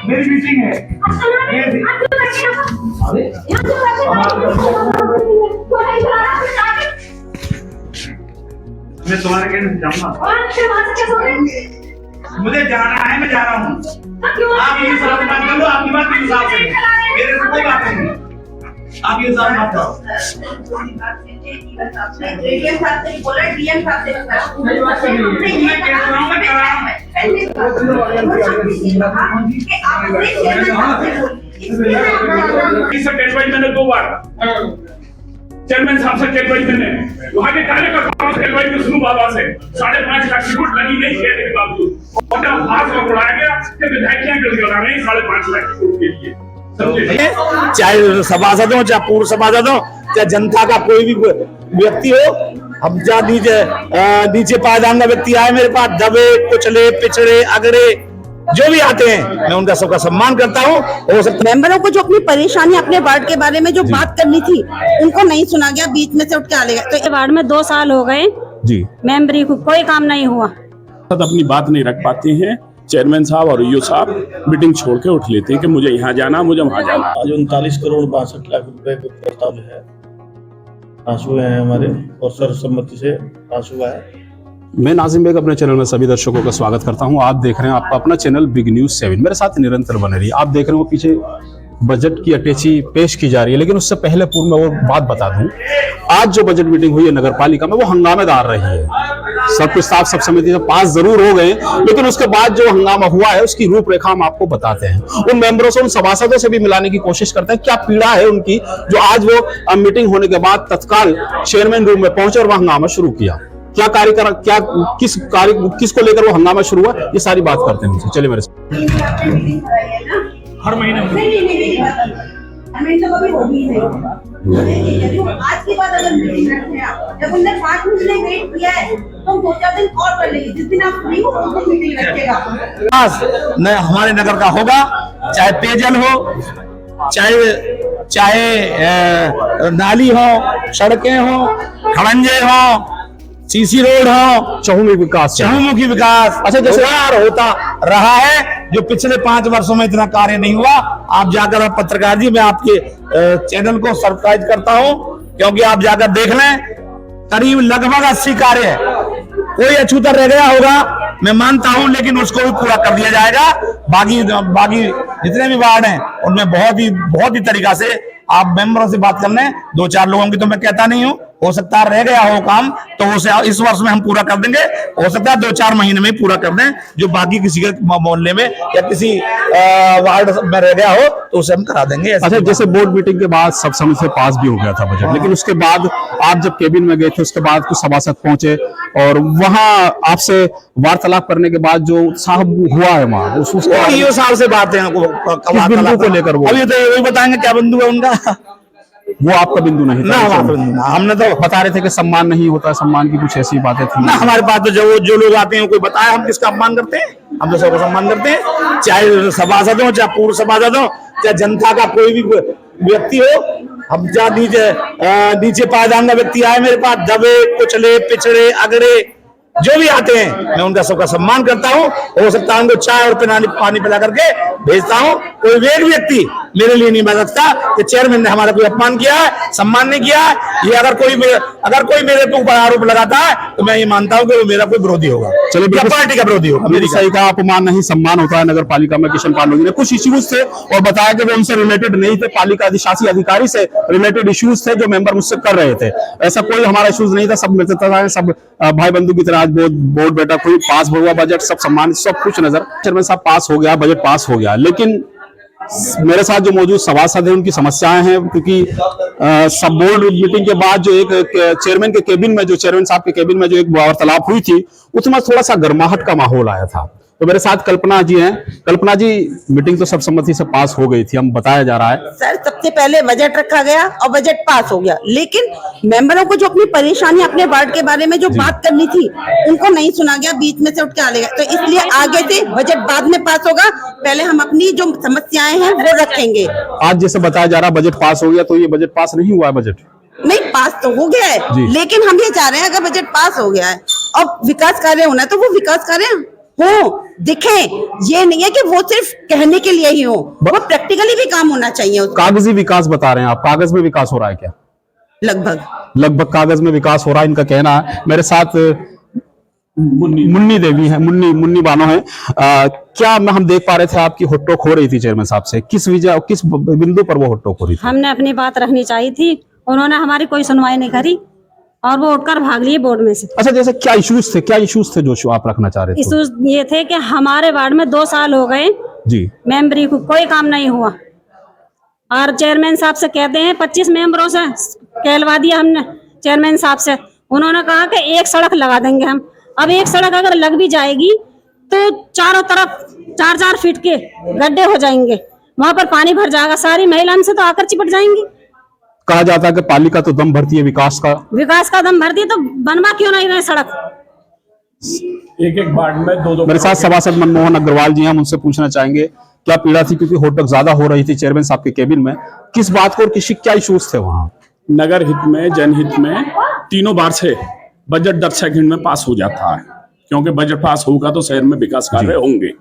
मेरी मीटिंग है। मैं तुम्हारे कहने से जाऊंगा। मुझे जाना है, मैं जा रहा हूँ। आप ये हिसाब बात कर लो, आपकी बात के हिसाब से, मेरे से कोई बात नहीं। आप ये हिसाब बात करो। मैंने 2 बार चेयरमैन साहब से टेलवाई मैंने वहाँ के कार्यकर्ताओं से टेलवाई में सुनू बाबा से 5.5 लाख की वोट लगी नहीं है के बावजूद और जब हाथ में उड़ाया गया कि विधायक लगा रहे 5.5 लाख की वोट के लिए। चाहे सभासद हो, चाहे पूर्व सभासद हो, चाहे जनता का कोई भी व्यक्ति हो, हम जहाँ नीचे पायदान का व्यक्ति आए मेरे पास, दबे कुचले पिछड़े अगड़े जो भी आते हैं, मैं उनका सबका सम्मान करता हूँ। हो सकता मेंबरों को जो अपनी परेशानी अपने वार्ड के बारे में जो बात करनी थी उनको नहीं सुना गया, बीच में से उठ के आ गया। तो वार्ड में 2 साल हो गए जी, मेंबरी को कोई काम नहीं हुआ। अपनी बात नहीं रख पाते हैं। चेयरमैन साहब और ईओ साहब मीटिंग छोड़ के उठ लेते हैं कि मुझे यहाँ जाना, मुझे वहाँ जाना। आज 39 करोड़ 62 लाख रुपए का प्रस्ताव है, पास हुए हैं हमारे और सर्वसम्मति से पास हुआ है। मैं नाजिम बेग अपने चैनल में सभी दर्शकों का स्वागत करता हूं। आप देख रहे हैं आपका अपना चैनल बिग न्यूज 7। मेरे साथ निरंतर बने रहिए। आप देख रहे हो पीछे बजट की अटैची पेश की जा रही है, लेकिन उससे पहले पूर्व में वो बात बता दूं, आज जो बजट मीटिंग हुई है नगर पालिका में वो हंगामेदार रही है। सब प्रस्ताव सब समिति से पास जरूर हो गए, लेकिन उसके बाद जो हंगामा हुआ है उसकी रूपरेखा हम आपको बताते हैं। उन मेंबरों से, उन सभासदों से भी मिलाने की कोशिश करते हैं क्या पीड़ा है उनकी, जो आज वो मीटिंग होने के बाद तत्काल चेयरमैन रूम में पहुंचे और वह हंगामा शुरू किया। क्या कार्य कर, क्या किसको लेकर वो हंगामा शुरू हुआ, ये सारी बात करते हैं उनसे। चलिए मेरे साथ। हर महीने आज की बात अगर मीटिंग रखते हैं आप, जब उनने 5 महीने वेट किया है तो 2-4 दिन और कर लेंगे। जिस दिन आप फ्री हो उस दिन मीटिंग रखेगा। न हमारे नगर का होगा, चाहे पेयजल हो, चाहे नाली हो, सड़कें हो, खड़ंजे हो, सीसी रोड हो, चहुमुखी विकास। अच्छा, जैसे होता रहा है जो पिछले 5 वर्षों में इतना कार्य नहीं हुआ। आप जाकर पत्रकार जी, मैं आपके चैनल को सब्सक्राइब करता हूं, क्योंकि आप जाकर देख लें, करीब लगभग 80 कार्य है। कोई अछूता रह गया होगा मैं मानता हूं, लेकिन उसको भी पूरा कर दिया जाएगा। बाकी जितने भी वार्ड हैं उनमें बहुत ही तरीका से आप मेंबरों से बात कर लें। 2-4 लोगों की तो मैं कहता नहीं हूं, हो सकता है रह गया हो काम तो उसे इस वर्ष में हम पूरा कर देंगे, हो सकता है 2-4 महीने में पूरा कर दें। जो बाकी किसी के मोहल्ले में या किसी वार्ड में रह गया हो तो उसे हम करा देंगे। अच्छा, जैसे बोर्ड मीटिंग के बाद सब समिति से पास भी हो गया था बजट, लेकिन उसके बाद आप जब केबिन में गए थे उसके बाद कुछ सभासद पहुंचे और वहां आपसे वार्तालाप करने के बाद जो उत्साह हुआ है वहां, ईओ साहब से बातें बिंदु को लेकर वो अभी तो यही बताएंगे क्या बिंदु है उनका। वो आपका बिंदु नहीं था ना, हमने तो बता रहे थे कि सम्मान नहीं होता, सम्मान की कुछ ऐसी बातें थी ना। हमारे पास तो जो लोग आते हैं कोई बताया, हम किसका अपमान करते हैं? हम तो सबका सम्मान करते हैं, चाहे सभासद हो, चाहे पूर्व सभासद हो, चाहे जनता का कोई भी व्यक्ति हो। हम जहाँ नीचे पायदान का व्यक्ति आए मेरे पास, दबे कुचले पिछड़े अगड़े जो भी आते हैं, मैं उनका सबका सम्मान करता हूँ। हो सकता है उनको चाय और पानी पिला करके भेजता हूँ। कोई एक व्यक्ति मेरे लिए नहीं बता सकता कि चेयरमैन ने हमारा कोई अपमान किया है, सम्मान नहीं किया है। ये अगर कोई मेरे पे ऊपर आरोप लगाता है तो मैं ये मानता हूँ कि वो मेरा कोई विरोधी होगा, चलो पार्टी का विरोधी होगा। मेरी सही का अपमान नहीं, सम्मान होता है। नगर पालिका में किशन पाल ने कुछ इश्यूज थे और बताया कि वो उनसे रिलेटेड नहीं थे, पालिका अधिशासी अधिकारी से रिलेटेड इश्यूज थे जो मेंबर मुझसे कर रहे थे। ऐसा कोई हमारा इश्यूज नहीं था, सब मिलते थे, सब भाई बंधु की तरह। बोर्ड बेटा कोई पास हुआ बजट, सब सम्मान, सब कुछ नजर। चेयरमैन साहब पास हो गया, बजट पास हो गया, लेकिन मेरे साथ जो मौजूद सभासद हैं उनकी समस्याएं हैं, क्योंकि सब बोर्ड मीटिंग के बाद जो एक चेयरमैन के केबिन में, जो चेयरमैन साहब के केबिन में जो एक वार्तालाप हुई थी, उसमें थोड़ा सा गर्माहट का माहौल आया था। तो मेरे साथ कल्पना जी हैं। कल्पना जी, मीटिंग तो सब सम्मति से पास हो गई थी, हम बताया जा रहा है। सर, सबसे पहले बजट रखा गया और बजट पास हो गया, लेकिन मेंबरों को जो अपनी परेशानी अपने वार्ड के बारे में जो बात करनी थी उनको नहीं सुना गया, बीच में से उठ के आ गया। तो इसलिए आगे से बजट बाद में पास होगा, पहले हम अपनी जो समस्याएं हैं वो रखेंगे। आज जैसे बताया जा रहा है बजट पास हो गया, तो ये बजट पास नहीं हुआ है। बजट नहीं, पास तो हो गया है, लेकिन हम ये चाह रहे हैं अगर बजट पास हो गया है और विकास कार्य होना है तो वो विकास कार्य हो, दिखे। ये नहीं है कि वो सिर्फ कहने के लिए ही हो, वो प्रैक्टिकली भी काम होना चाहिए उसका। कागजी विकास बता रहे हैं आप, कागज में विकास हो रहा है क्या? लगभग कागज में विकास हो रहा है, इनका कहना है। मेरे साथ मुन्नी देवी है, मुन्नी बानो है। क्या हम देख पा रहे थे आपकी हुट्टोक हो रही थी चेयरमैन साहब से, किस वजह, किस बिंदु पर वो हुट्टोक हो रही थी? हमने अपनी बात रखनी चाहिए थी, उन्होंने हमारी कोई सुनवाई नहीं करी और वो उठकर भाग लिए बोर्ड में से। अच्छा, जैसे क्या इश्यूज थे जो आप रखना चाह रहे थे? इश्यूज ये थे कि हमारे वार्ड में 2 साल हो गए जी, मेंबरी को कोई काम नहीं हुआ, और चेयरमैन साहब से कहते हैं 25 मेंबरों से कहलवा दिया हमने चेयरमैन साहब से। उन्होंने कहा कि एक सड़क लगा देंगे हम। अब एक सड़क अगर लग भी जाएगी तो चारों तरफ 4-4 फीट के गड्ढे हो जाएंगे, वहां पर पानी भर जाएगा, सारी महिलाएं से तो आकर चिपट जाएंगी। कहा जाता है कि पालिका तो दम भरती है विकास का दम भरती है, तो बनवा क्यों नहीं रहे सड़क? एक वार्ड में 2-2 मेरे साथ सभासद मनमोहन अग्रवाल जी हैं, हम उनसे पूछना चाहेंगे क्या पीड़ा थी, क्योंकि हुट्टोक ज्यादा हो रही थी चेयरमैन साहब के केबिन में, किस बात को और क्या इश्यूज थे वहां? नगर हित में, जनहित में तीनों बार से बजट 10 सेकंड में पास हो जाता है, क्योंकि बजट पास होगा तो शहर में विकास कार्य होंगे।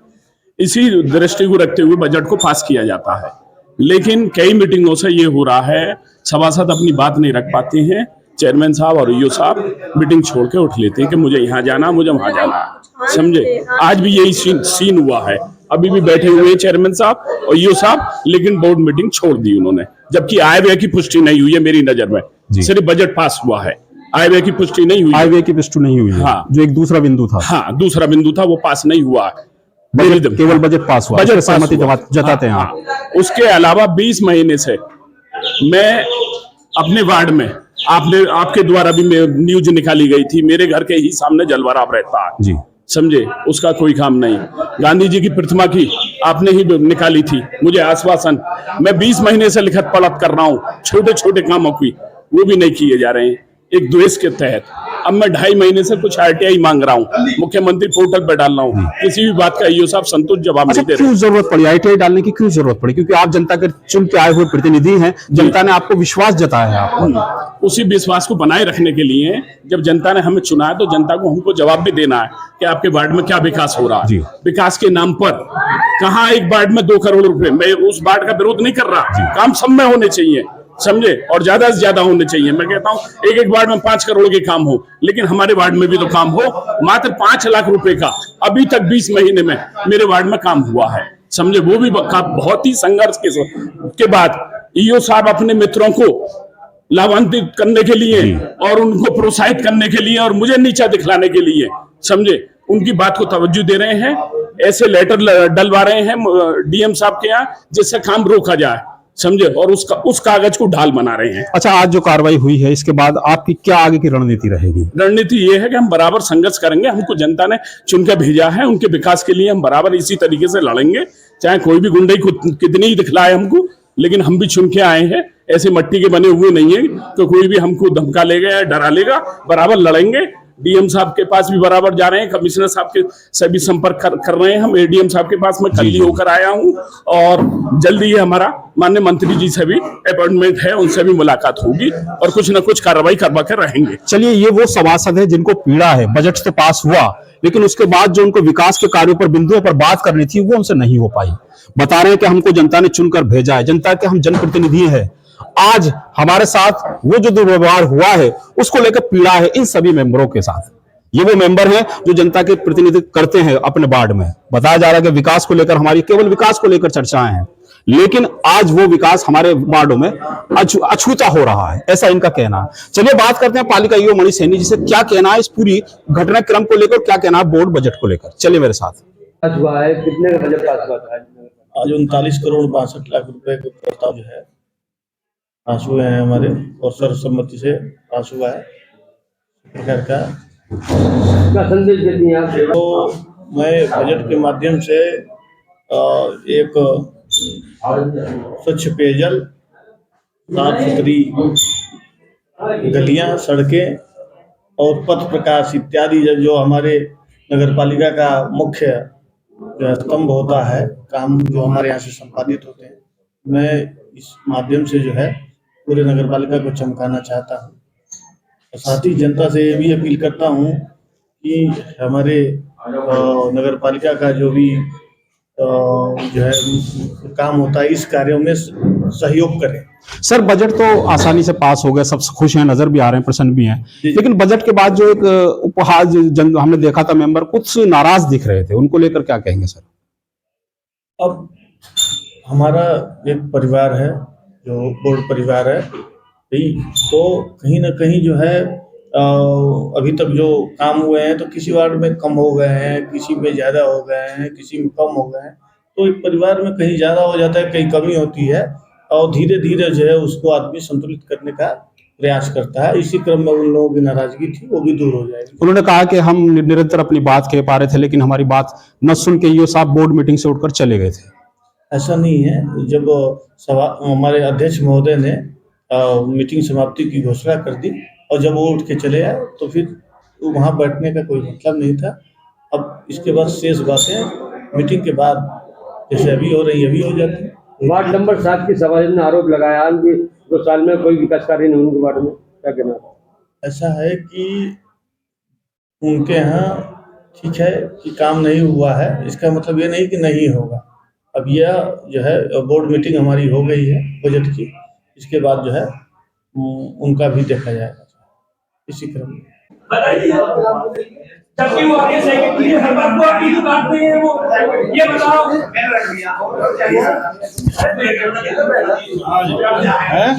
इसी दृष्टि को रखते हुए बजट को पास किया जाता है। लेकिन कई मीटिंगों से ये हो रहा है, सभासद अपनी बात नहीं रख पाते हैं, चेयरमैन साहब और ईओ साहब मीटिंग छोड़ के उठ लेते हैं कि मुझे यहाँ जाना, मुझे वहां जाना, समझे। आज भी यही सीन हुआ है, अभी भी बैठे हुए चेयरमैन साहब और ईओ साहब, लेकिन बोर्ड मीटिंग छोड़ दी उन्होंने, जबकि आय व्यय की पुष्टि नहीं हुई है मेरी नजर में, सिर्फ बजट पास हुआ है, आय व्यय की पुष्टि नहीं हुई। आय व्यय की पुष्टि नहीं हुई, हाँ, जो एक दूसरा बिंदु था। हाँ, दूसरा बिंदु था, वो पास नहीं हुआ। केवल बजट पास हुआ, बजट सहमति जताते हैं आप। उसके अलावा 20 महीने से मैं अपने वार्ड में, आपके द्वारा भी न्यूज निकाली गई थी, मेरे घर के ही सामने जलभराव रहता है जी, समझे, उसका कोई काम नहीं। गांधी जी की प्रतिमा की आपने ही निकाली थी, मुझे आश्वासन, मैं 20 महीने से लिखत पढ़त कर रहा हूँ, छोटे छोटे कामों की, वो भी नहीं किए जा रहे हैं एक द्वेष के तहत। अब मैं 2.5 महीने से कुछ RTI मांग रहा हूँ, मुख्यमंत्री पोर्टल पर डाल रहा हूँ, किसी भी बात का ईओ साहब संतुष्ट जवाब नहीं दे रहे। क्यों जरूरत पड़ी RTI डालने की, क्यों जरूरत पड़ी? क्योंकि आप जनता के चुन के आए हुए प्रतिनिधि हैं, जनता ने आपको विश्वास जताया है आप उसी विश्वास को बनाए रखने के लिए जब जनता ने हमें चुना है तो जनता को हमको जवाब भी देना है कि आपके वार्ड में क्या विकास हो रहा है। विकास के नाम पर कहाँ एक वार्ड में 2 करोड़ रुपए, मैं उस वार्ड का विरोध नहीं कर रहा, काम सब में होने चाहिए, समझे, और ज्यादा से ज्यादा होने चाहिए। मैं कहता हूँ एक वार्ड में 5 करोड़ के काम हो, लेकिन हमारे वार्ड में भी तो काम हो। मात्र 5 लाख रुपए का अभी तक 20 महीने में मेरे वार्ड में काम हुआ है, समझे, वो भी बहुत ही संघर्ष के बाद ईओ साहब अपने मित्रों को लाभान्वित करने के लिए और उनको प्रोत्साहित करने के लिए और मुझे नीचा दिखलाने के लिए, समझे, उनकी बात को तवज्जो दे रहे हैं, ऐसे लेटर डलवा रहे हैं DM साहब के यहाँ जिससे काम रोका जाए, समझे, और उस कागज को ढाल बना रहे हैं। अच्छा, आज जो कार्रवाई हुई है, इसके बाद आपकी क्या आगे की रणनीति रहेगी? रणनीति ये है कि हम बराबर संघर्ष करेंगे, हमको जनता ने चुन के भेजा है, उनके विकास के लिए हम बराबर इसी तरीके से लड़ेंगे, चाहे कोई भी गुंडई को कितनी ही दिखलाए हमको, लेकिन हम भी चुन के आए हैं, ऐसे मट्टी के बने हुए नहीं है तो कोई भी हमको धमका लेगा या डरा लेगा, बराबर लड़ेंगे। DM साहब के पास भी बराबर जा रहे हैं, कमिश्नर साहब के से भी संपर्क कर रहे हैं हम, ADM साहब के पास मैं कल ही होकर आया हूं, और जल्दी ही हमारा माननीय मंत्री जी से भी अपॉइंटमेंट है, उनसे भी मुलाकात होगी और कुछ न कुछ कार्रवाई करवा कर रहेंगे। चलिए, ये वो सभासद है जिनको पीड़ा है, बजट तो पास हुआ, लेकिन उसके बाद जो उनको विकास के कार्यों पर, बिंदुओं पर बात करनी थी, वो उनसे नहीं हो पाई। बता रहे हैं कि हमको जनता ने चुनकर भेजा है, जनता के हम जनप्रतिनिधि हैं। आज हमारे साथ वो जो दुर्व्यवहार हुआ है उसको लेकर पीड़ा है इन सभी मेंबरों के साथ। ये वो मेंबर हैं जो जनता के प्रतिनिधित्व करते हैं अपने वार्ड में। बताया जा रहा है कि विकास को लेकर, हमारी केवल विकास को लेकर चर्चाएं हैं, लेकिन आज वो विकास हमारे वार्डों में अछूता हो रहा है, ऐसा इनका कहना है। चलिए बात करते हैं पालिका ईओ मणि सैनी जी से, क्या कहना है इस पूरी घटनाक्रम को लेकर, क्या कहना है बोर्ड बजट को लेकर। चलिए मेरे साथ। हुआ है, कितने का बजट पास हुआ था? आज 39 करोड़ 62 लाख रुपए का प्रस्ताव जो है पास हुए हैं हमारे, और सर्वसम्मति से पास हुआ है सरकार का। क्या संदेश देती हैं आप? तो मैं बजट के माध्यम से एक स्वच्छ पेयजल, साफ सुथरी गलियां, सड़कें और पथ प्रकाश इत्यादि जो हमारे नगर पालिका का मुख्य जो स्तंभ होता है, काम जो हमारे यहाँ से संपादित होते हैं, मैं इस माध्यम से जो है पूरे नगर पालिका को चमकाना चाहता हूँ। साथ ही जनता से ये भी अपील करता हूँ कि हमारे नगर पालिका का जो भी जो है काम होता है इस कार्यों में सहयोग करें। सर बजट तो आसानी से पास हो गया, सब खुश हैं, नजर भी आ रहे हैं, प्रसन्न भी हैं, लेकिन बजट के बाद जो एक उपहार हमने देखा था, मेंबर कुछ नाराज दिख रहे थे, उनको लेकर क्या कहेंगे सर? अब हमारा एक परिवार है जो बोर्ड परिवार है, तो कहीं ना कहीं जो है अभी तक जो काम हुए हैं तो किसी वार्ड में कम हो गए हैं, किसी में ज़्यादा हो गए हैं, किसी में कम हो गए हैं, तो एक परिवार में कहीं ज़्यादा हो जाता है, कहीं कमी होती है, और धीरे धीरे जो है उसको आदमी संतुलित करने का प्रयास करता है। इसी क्रम में उन लोगों की नाराजगी थी वो भी दूर हो जाएगी। उन्होंने कहा कि हम निरंतर अपनी बात कह पा रहे थे, लेकिन हमारी बात न सुन के ये साहब बोर्ड मीटिंग से उठकर चले गए थे। ऐसा नहीं है, जब हमारे अध्यक्ष महोदय ने मीटिंग समाप्ति की घोषणा कर दी और जब वो उठ के चले आए तो फिर वहाँ बैठने का कोई मतलब नहीं था। अब इसके बाद शेष बातें मीटिंग के बाद जैसे अभी हो रही अभी हो जाती है। वार्ड नंबर 7 की सभापति ने आरोप लगाया कि 2 साल में कोई विकास कार्य नहीं उनके वार्ड में, क्या कहना? ऐसा है कि उनके यहाँ ठीक है कि काम नहीं हुआ है, इसका मतलब ये नहीं कि नहीं होगा। अब यह जो है बोर्ड मीटिंग हमारी हो गई है बजट की, इसके बाद जो है उनका भी देखा जाएगा इसी क्रम में। जबकि वो आगे सेक्रेटरी हर बात को आगे क्यों काटते हैं वो, ये बताओ।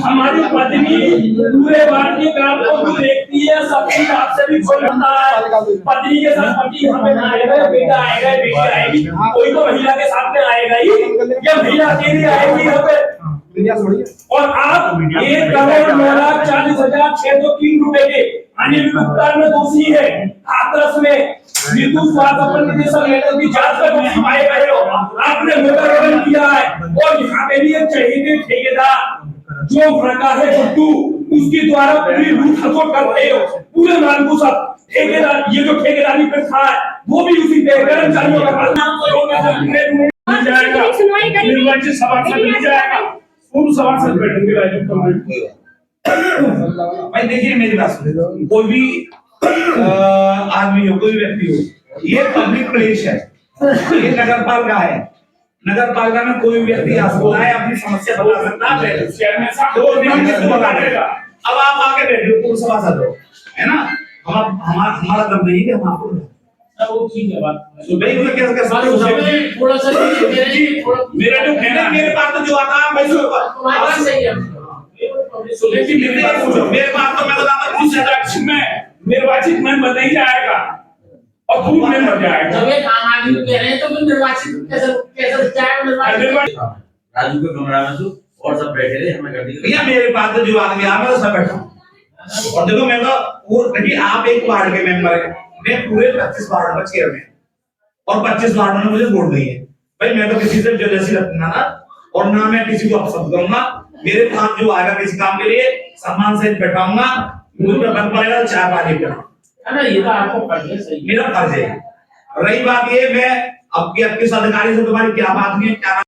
हमारी पत्नी पूरे वार्ड के काम को देखती है, सबकी आपसे भी कोई बनता है। पत्नी के साथ पति हमें आएगा, बेटा आएगा, बेटी आएगी, कोई तो महिला के साथ में आएगा ही, या महिला अकेली आएगी यहाँ पे। और आप 1,09,40,603 रुपए के अनिल भुगतान में दोषी है। हाथरस में विद्युत स्वास्थ्य निदेशक लेटर की जांच कर दोषी पाए गए हो। आपने मोटर किया है, और यहाँ पे भी एक चाहिए ठेकेदार जो भड़का है गुड्डू, उसके द्वारा पूरी लूट खसोट करते हो पूरे मानकू सब ठेकेदार। ये जो ठेकेदारी प्रथा है वो भी उसी पे कर्मचारियों का निर्वाचित सभासद मिल जाएगा, पूर्व सभासद बैठेंगे। भाई देखिए मेरी बात सुनिए, कोई भी आदमी हो, कोई व्यक्ति हो, ये पब्लिक प्लेस है, ये नगर पालिका है। नगर पालिका में कोई व्यक्ति आ सकता है, अपनी समस्या बता सकता है, चेयरमैन साहब 2 दिन में बता देगा। अब आप आके बैठे पूर्व सभासद हो, है ना, हम हमारा दम नहीं है, हम आपको वो ठीक है बात। थोड़ा सा मेरा जो कहना है, मेरे पास तो जो आता है मैं मेरे पास तो मैं बताता उस अध्यक्ष में निर्वाचित मेंबर नहीं जाएगा और पूर्व मेंबर जाएगा। जब एक आम आदमी कह रहे हैं तो निर्वाचित कैसे जाएगा? राजू के कमरा में तो और सब बैठे थे, हमें कर दी भैया मेरे पास तो जो आदमी आ मैं तो सब बैठा हूं। और देखो मैं तो देखिए आप एक वार्ड के मेंबर हैं, मैं पूरे 25 वार्ड का चेयरमैन, और 25 वार्ड में मुझे वोट नहीं है। भाई मैं तो किसी से जलसी रखूंगा ना, और ना मैं किसी को अपशब्द करूंगा। मेरे पास जो आएगा किसी काम के लिए सम्मान से बैठाऊंगा, मुझे बन पड़ेगा चाय पानी पिलाऊंगा। ये तो आपको फर्ज है, सही मेरा फर्ज है। रही बात ये, मैं अब के अधिकारी से तुम्हारी क्या बात नहीं है, क्या